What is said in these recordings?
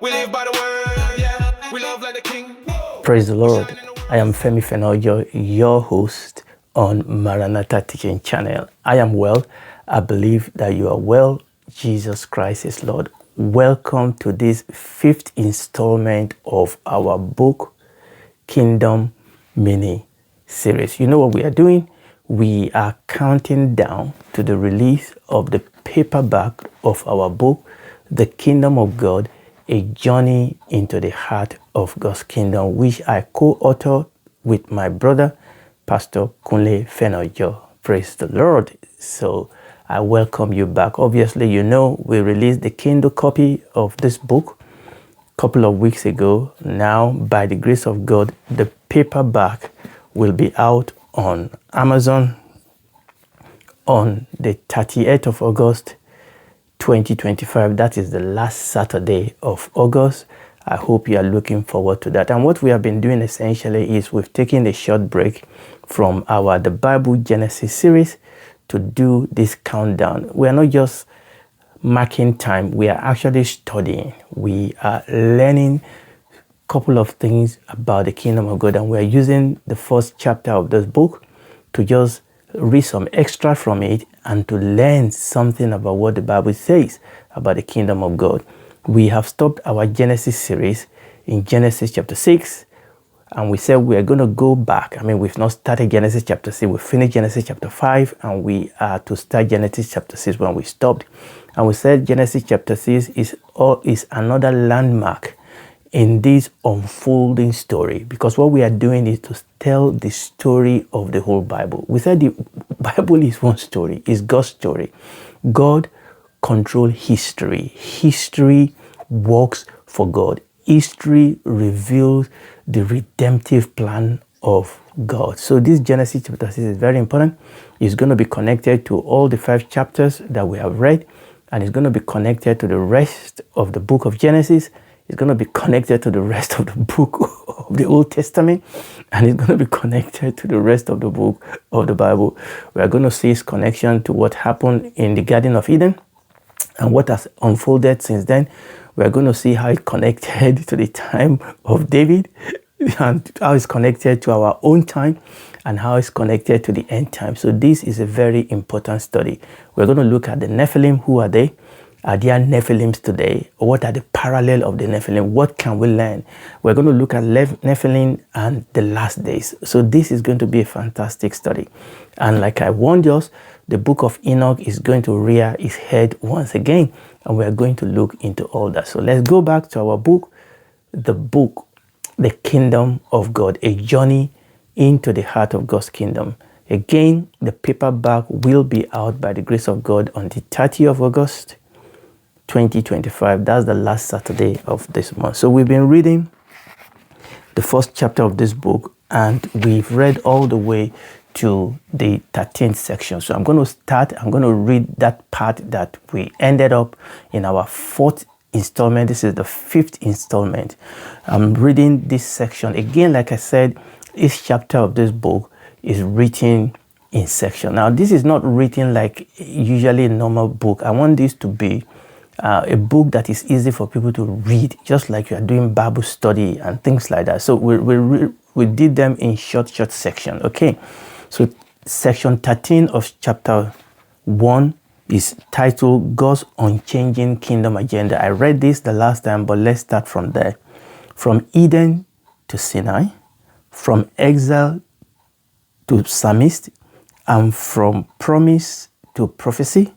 We live by the word, yeah. We love like the king. Praise the Lord. I am Femi Fenojo, your host on Maranatha Teaching Channel. I am well. I believe that you are well. Jesus Christ is Lord. Welcome to this fifth installment of our book, Kingdom Mini Series. You know what we are doing? We are counting down to the release of the paperback of our book, The Kingdom of God, A Journey into the Heart of God's Kingdom, which I co-author with my brother, Pastor KINDLE Fenojo. Praise the Lord. So I welcome you back. Obviously, you know, we released the Kindle copy of this book a couple of weeks ago. Now, by the grace of God, the paperback will be out on Amazon on the 30th of August 2025. That is the last Saturday of August. I hope you are looking forward to that. And what we have been doing essentially is we've taken a short break from the Bible Genesis series to do this countdown. We are not just marking time, we are actually studying. We are learning a couple of things about the kingdom of God, and we are using the first chapter of this book to just read some extra from it and to learn something about what the Bible says about the kingdom of God. We have stopped our Genesis series in Genesis chapter 6, and we said we are going to go back. I mean, we've not started Genesis chapter 6, we finished Genesis chapter 5, and we are to start Genesis chapter 6 when we stopped. And we said Genesis chapter 6 is another landmark in this unfolding story, because what we are doing is to tell the story of the whole Bible. We said the Bible is one story, it's God's story. God controls history. History works for God. History reveals the redemptive plan of God. So this Genesis chapter 6 is very important. It's going to be connected to all the 5 chapters that we have read, and it's going to be connected to the rest of the book of Genesis. It's going to be connected to the rest of the book of the Old Testament, and it's going to be connected to the rest of the book of the Bible. We are going to see its connection to what happened in the Garden of Eden and what has unfolded since then. We are going to see how it connected to the time of David, and how it's connected to our own time, and how it's connected to the end time. So this is a very important study. We're going to look at the Nephilim. Who are they? Are there Nephilims today? What are the parallel of the Nephilim? What can we learn? We're going to look at Nephilim and the last days. So this is going to be a fantastic study. And like I warned us, the book of Enoch is going to rear its head once again, and we're going to look into all that. So let's go back to our book, The Kingdom of God, A Journey into the Heart of God's Kingdom. Again, the paperback will be out by the grace of God on the 30th of August 2025. That's the last Saturday of this month. So we've been reading the first chapter of this book, and we've read all the way to the 13th section. So I'm going to read that part that we ended up in our 4th installment. This is the 5th installment. I'm reading this section again. Like I said, each chapter of this book is written in section. Now, this is not written like usually a normal book. I want this to be a book that is easy for people to read, just like you are doing Bible study and things like that. So we did them in short section. Okay, so section 13 of chapter 1 is titled God's Unchanging Kingdom Agenda. I read this the last time, but let's start from there. From Eden to Sinai, from exile to psalmist, and from promise to prophecy,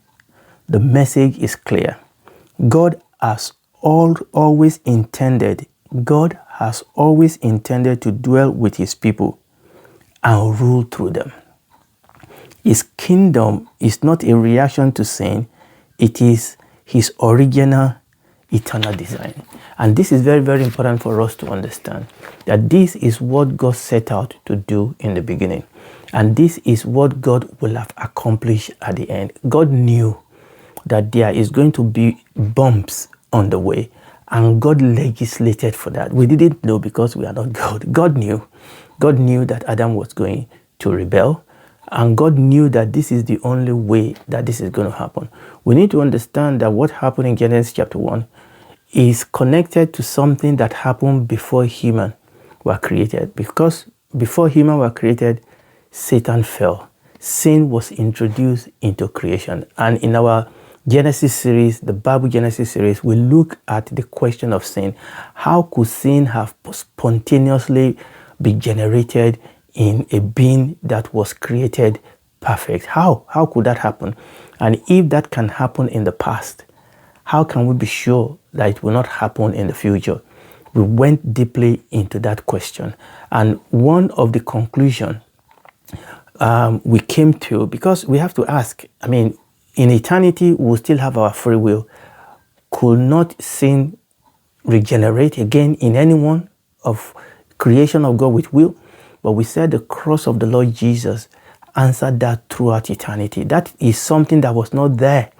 the message is clear. God has always intended to dwell with his people and rule through them. His kingdom is not a reaction to sin, it is his original eternal design. And this is very, very important for us to understand, that this is what God set out to do in the beginning. And this is what God will have accomplished at the end. God knew that there is going to be bumps on the way, and God legislated for that. We didn't know because we are not God. God knew that Adam was going to rebel, and God knew that this is the only way that this is going to happen. We need to understand that what happened in Genesis chapter 1 is connected to something that happened before humans were created. Because before humans were created, Satan fell. Sin was introduced into creation. And in our Genesis series, the Bible Genesis series, we look at the question of sin. How could sin have spontaneously be generated in a being that was created perfect? How could that happen? And if that can happen in the past, how can we be sure that it will not happen in the future? We went deeply into that question. And one of the conclusions we came to, because we have to ask, I mean, in eternity, we'll still have our free will. Could not sin regenerate again in anyone of creation of God with will? But we said the cross of the Lord Jesus answered that throughout eternity. That is something that was not there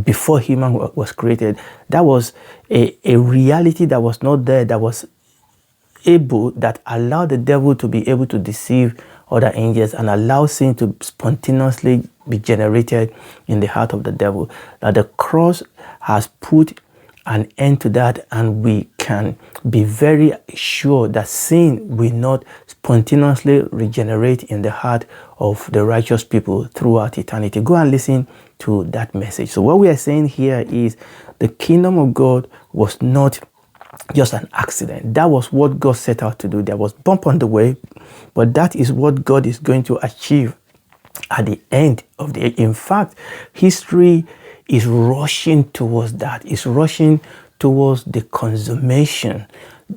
before human was created. That was a reality that was not there, that was that allowed the devil to be able to deceive other angels and allow sin to spontaneously be generated in the heart of the devil. That the cross has put an end to that, and we can be very sure that sin will not spontaneously regenerate in the heart of the righteous people throughout eternity. Go and listen to that message. So what we are saying here is the kingdom of God was not just an accident. That was what God set out to do. There was bump on the way, but that is what God is going to achieve at the end of the age. In fact, history is rushing towards that. It's rushing towards the consummation,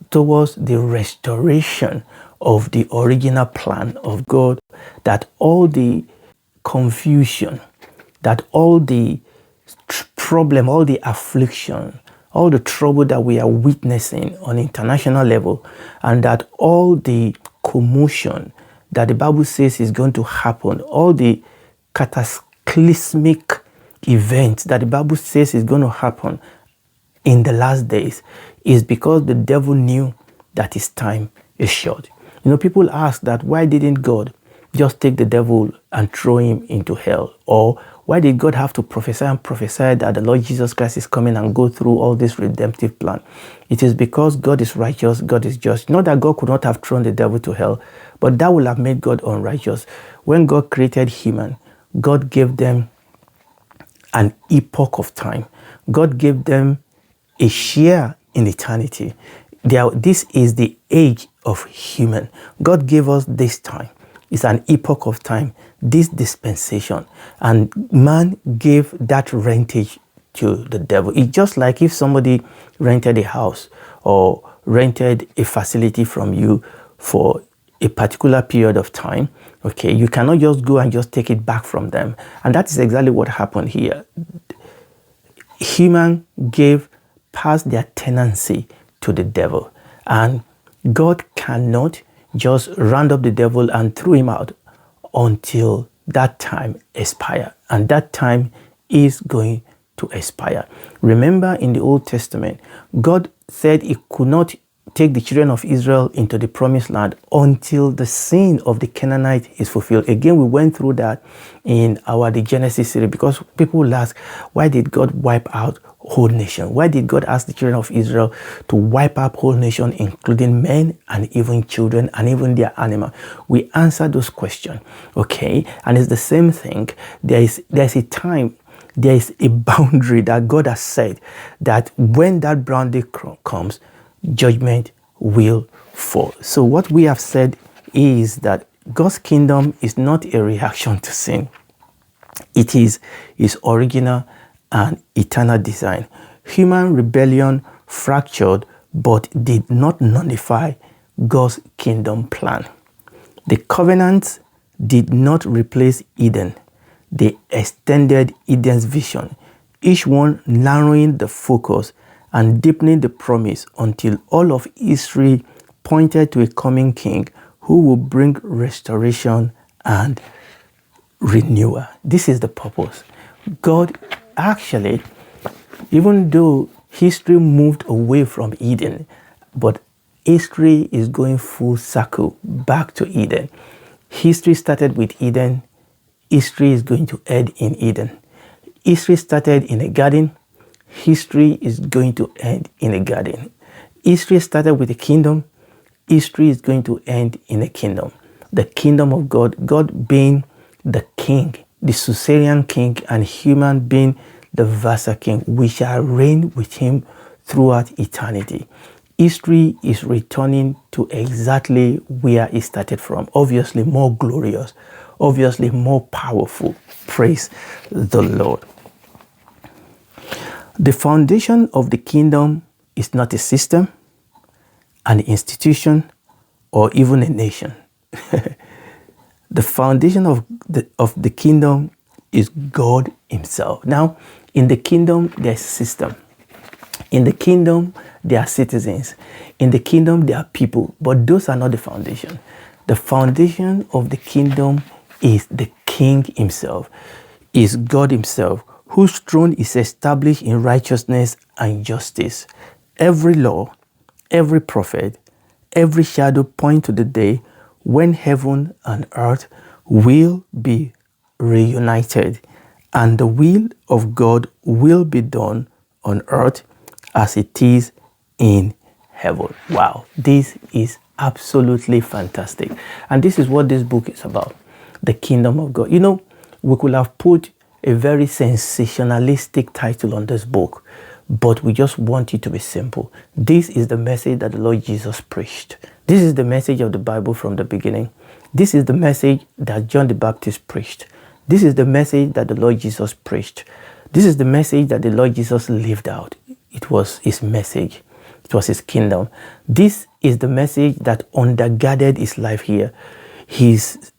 towards the restoration of the original plan of God, that all the confusion, that all the problem, all the affliction, all the trouble that we are witnessing on international level, and that all the commotion that the Bible says is going to happen, all the cataclysmic events that the Bible says is going to happen in the last days, is because the devil knew that his time is short. You know, people ask that why didn't God just take the devil and throw him into hell? Or why did God have to prophesy and prophesy that the Lord Jesus Christ is coming and go through all this redemptive plan? It is because God is righteous, God is just. Not that God could not have thrown the devil to hell, but that would have made God unrighteous. When God created human, God gave them an epoch of time. God gave them a share in eternity. This is the age of human. God gave us this time. It's an epoch of time, this dispensation. And man gave that rentage to the devil. It's just like if somebody rented a house or rented a facility from you for a particular period of time. Okay, you cannot just go and just take it back from them. And that is exactly what happened here. Human passed their tenancy to the devil. And God cannot just round up the devil and throw him out until that time expires. And that time is going to expire. Remember, in the Old Testament, God said he could not take the children of Israel into the promised land until the sin of the Canaanite is fulfilled. Again, we went through that in the Genesis series, because people will ask, why did God wipe out whole nation? Why did God ask the children of Israel to wipe out whole nation, including men and even children and even their animal? We answer those questions, okay? And it's the same thing. There's a time, there is a boundary that God has said that when that boundary comes, judgment will fall. So what we have said is that God's kingdom is not a reaction to sin. It is his original and eternal design. Human rebellion fractured but did not nullify God's kingdom plan. The covenants did not replace Eden. They extended Eden's vision, each one narrowing the focus and deepening the promise until all of history pointed to a coming king who will bring restoration and renewal. This is the purpose. God actually, even though history moved away from Eden, but history is going full circle back to Eden. History started with Eden. History is going to end in Eden. History started in a garden. history is going to end in a garden. History started with a kingdom. History is going to end in a kingdom. The kingdom of God, God being the king, the Suzerain king, and human being the vassal king. We shall reign with him throughout eternity. History is returning to exactly where it started from. Obviously more glorious, obviously more powerful. Praise the Lord. The foundation of the kingdom is not a system, an institution, or even a nation. The foundation of the kingdom is God himself. Now, in the kingdom, there's a system. In the kingdom, there are citizens. In the kingdom, there are people. But those are not the foundation. The foundation of the kingdom is the king himself, is God himself, whose throne is established in righteousness and justice. Every law, every prophet, every shadow point to the day when heaven and earth will be reunited, and the will of God will be done on earth as it is in heaven. Wow, this is absolutely fantastic. And this is what this book is about, the kingdom of God. You know, we could have put a very sensationalistic title on this book, but we just want it to be simple. This is the message that the Lord Jesus preached. This is the message of the Bible from the beginning. This is the message that John the Baptist preached. This is the message that the Lord Jesus preached. This is the message that the Lord Jesus lived out. It was his message. It was his kingdom. This is the message that undergirded his life here. His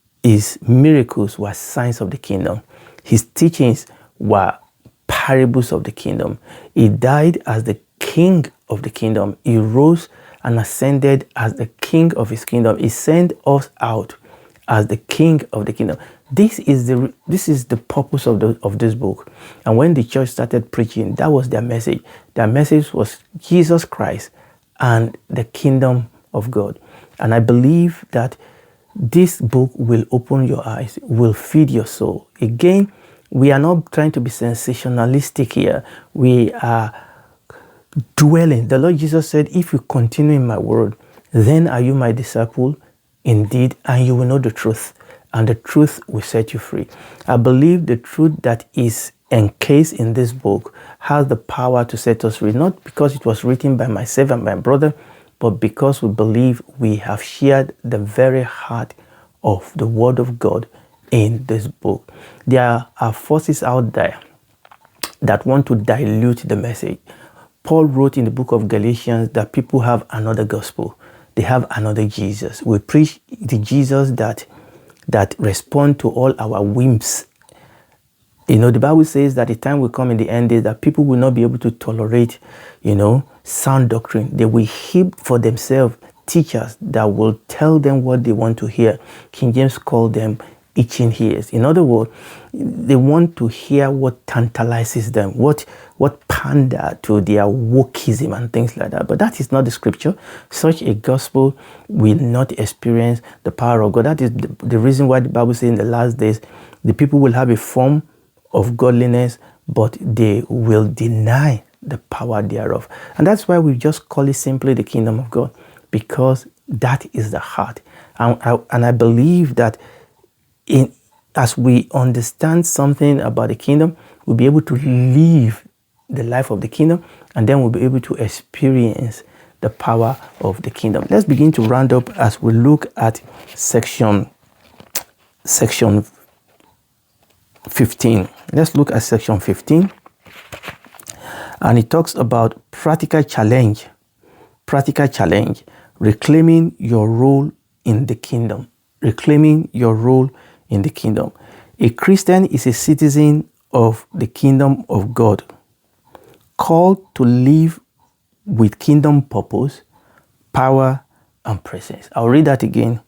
miracles were signs of the kingdom. His teachings were parables of the kingdom. He died as the king of the kingdom. He rose and ascended as the king of his kingdom. He sent us out as the king of the kingdom. This is the purpose of this book. And when the church started preaching, that was their message. Their message was Jesus Christ and the kingdom of God. And I believe that this book will open your eyes, will feed your soul. Again, we are not trying to be sensationalistic here. We are dwelling. The Lord Jesus said, if you continue in my word, then are you my disciple indeed, and you will know the truth, and the truth will set you free. I believe the truth that is encased in this book has the power to set us free, not because it was written by myself and my brother, but because we believe we have shared the very heart of the word of God in this book. There are forces out there that want to dilute the message. Paul wrote in the book of Galatians that people have another gospel. They have another Jesus. We preach the Jesus that respond to all our whims. You know, the Bible says that the time will come in the end days that people will not be able to tolerate, sound doctrine. They will heap for themselves teachers that will tell them what they want to hear. King James called them itching ears. In other words, they want to hear what tantalizes them, what pander to their wokeism and things like that. But that is not the scripture. Such a gospel will not experience the power of God. That is the reason why the Bible says in the last days, the people will have a form of godliness, but they will deny the power thereof. And that's why we just call it simply the kingdom of God, because that is the heart. And I believe that as we understand something about the kingdom, we'll be able to live the life of the kingdom, and then we'll be able to experience the power of the kingdom. Let's begin to round up as we look at section 15. Let's look at section 15. And it talks about practical challenge, reclaiming your role in the kingdom, reclaiming your role in the kingdom. A Christian is a citizen of the kingdom of God, called to live with kingdom purpose, power, and presence. I'll read that again.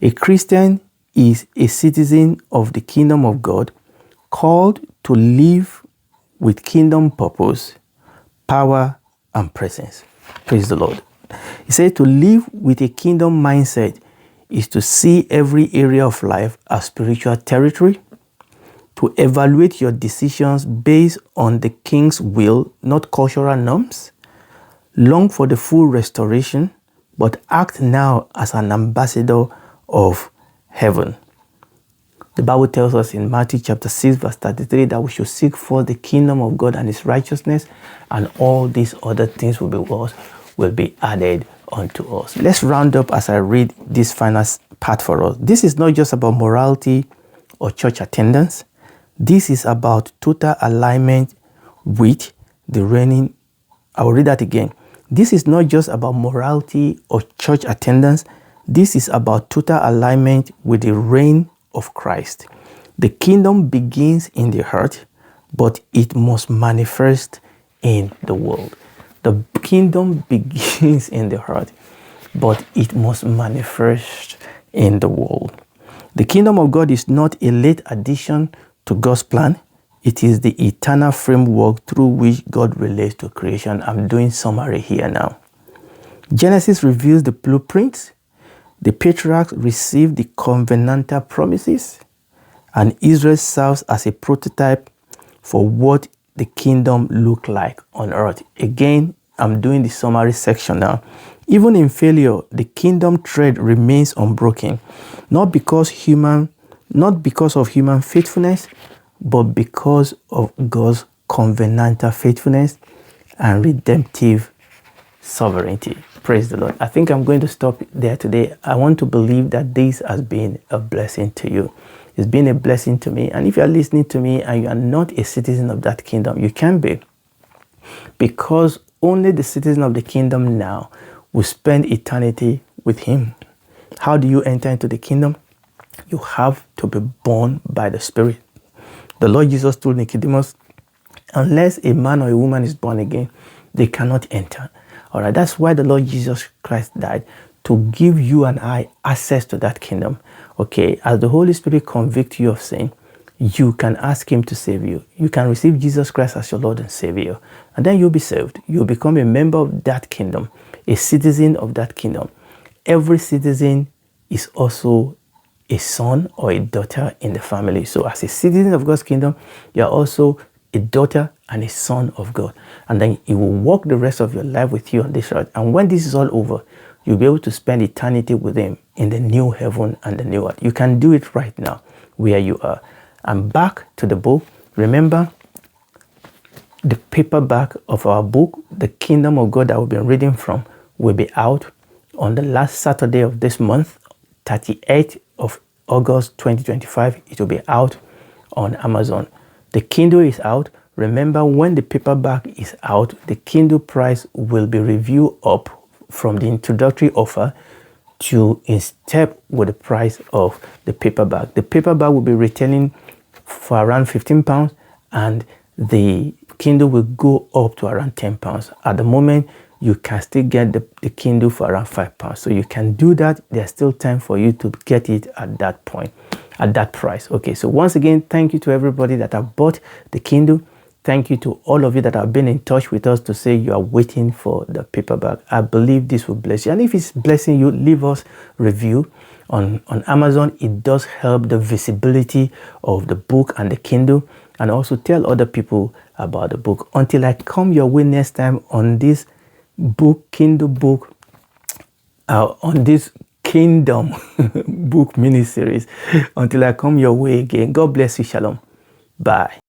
A Christian is a citizen of the kingdom of God, called to live with kingdom purpose, power, and presence. Praise the Lord. He said to live with a kingdom mindset is to see every area of life as spiritual territory, to evaluate your decisions based on the King's will, not cultural norms. Long for the full restoration, but act now as an ambassador of heaven. The Bible tells us in Matthew chapter 6 verse 33 that we should seek for the kingdom of God and his righteousness, and all these other things will be added unto us. Let's round up as I read this final part for us. This is not just about morality or church attendance. This is about total alignment with the reigning. I will read that again. This is not just about morality or church attendance. This is about total alignment with the reign of Christ. The kingdom begins in the heart, but it must manifest in the world. The kingdom begins in the heart, but it must manifest in the world. The kingdom of God is not a late addition to God's plan. It is the eternal framework through which God relates to creation. I'm doing summary here now. Genesis reveals the blueprints. The patriarchs received the covenantal promises, and Israel serves as a prototype for what the kingdom looked like on earth. Again, I'm doing the summary section now. Even in failure, the kingdom thread remains unbroken, not because of human faithfulness, but because of God's covenantal faithfulness and redemptive sovereignty. Praise the Lord. I think I'm going to stop there today. I want to believe that this has been a blessing to you. It's been a blessing to me. And if you are listening to me and you are not a citizen of that kingdom, you can be. Because only the citizen of the kingdom now will spend eternity with him. How do you enter into the kingdom? You have to be born by the Spirit. The Lord Jesus told Nicodemus, unless a man or a woman is born again, they cannot enter. All right, that's why the Lord Jesus Christ died, to give you and I access to that kingdom. Okay, as the Holy Spirit convicts you of sin, you can ask him to save you. You can receive Jesus Christ as your Lord and Savior, and then you'll be saved. You'll become a member of that kingdom, a citizen of that kingdom. Every citizen is also a son or a daughter in the family. So as a citizen of God's kingdom, you're also a daughter and a son of God. And then he will walk the rest of your life with you on this earth. And when this is all over, you'll be able to spend eternity with him in the new heaven and the new earth. You can do it right now where you are. And back to the book. Remember, the paperback of our book, The Kingdom of God, that we've been reading from, will be out on the last Saturday of this month, 38th of August 2025. It will be out on Amazon. The Kindle is out. Remember, when the paperback is out, the Kindle price will be reviewed up from the introductory offer to in step with the price of the paperback. The paperback will be retailing for around £15, and the Kindle will go up to around £10. At the moment, you can still get the Kindle for around £5. So you can do that. There's still time for you to get it at that point, at that price. Okay, so once again, thank you to everybody that have bought the Kindle. Thank you to all of you that have been in touch with us to say you are waiting for the paperback. I believe this will bless you. And if it's blessing you, leave us review on Amazon. It does help the visibility of the book and the Kindle, and also tell other people about the book. Until I come your way next time on this book, Kindle book, on this Kingdom book mini series. Until I come your way again, God bless you. Shalom. Bye.